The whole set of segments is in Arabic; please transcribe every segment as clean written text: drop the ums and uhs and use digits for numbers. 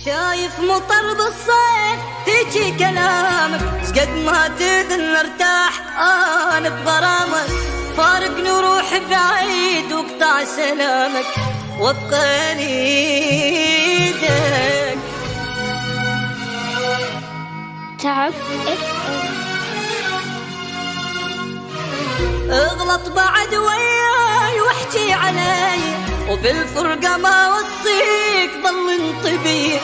شايف مطر بالصيف تيجي كلامك، قد ما تذن ارتاح انا بغرامك. فارقني وروح بعيد واقطع سلامك وابقى نيدك. تعب اغلط بعد وياي واحكي علي، وبالفرقة ما وصيك ضل انطبيع.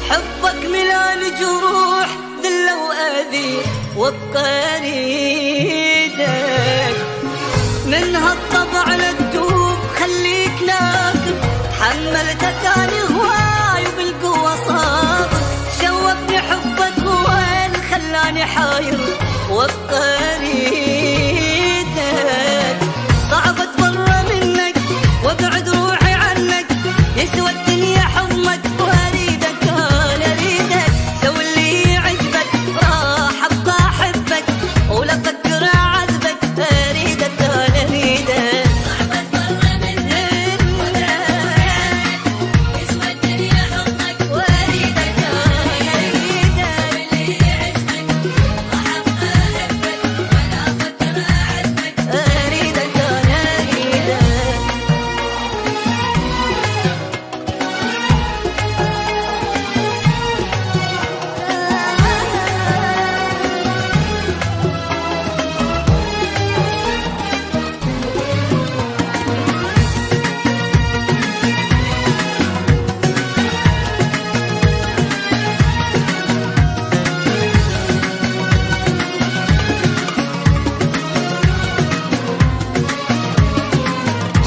حبك ملان جروح ذلة وأذي وابقى نيدك. من هالطبع لا تدوب خليك ناكر، تحملتك انا هواي وبالقوة صابر. شوقني حبك هو اللي خلاني حاير وابقى نيدك. صعب اتبرى منك وابعد روحي عنك، يسوى الدنيا حضنك واريدك انا اريدك. سوي اللي يعجبك راح ابقى احبك، ولا افكر اعذبك اريدك انا اريدك. صعب اتبرى منك وابعد روحي عنك، يسوى الدنيا حضنك واريدك انا اريدك. سوي اللي يعجبك راح ابقى احبك، ولا افكر اعذبك اريدك انا اريدك.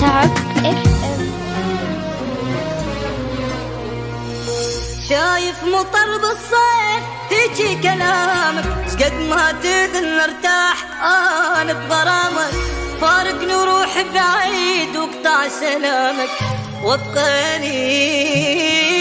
تعب FM. شايف مطر بالصيف تيجي كلامك، قد ما تذن ارتاح انا بغرامك. فارقني وروح بعيد واقطع سلامك وابقى نيدك.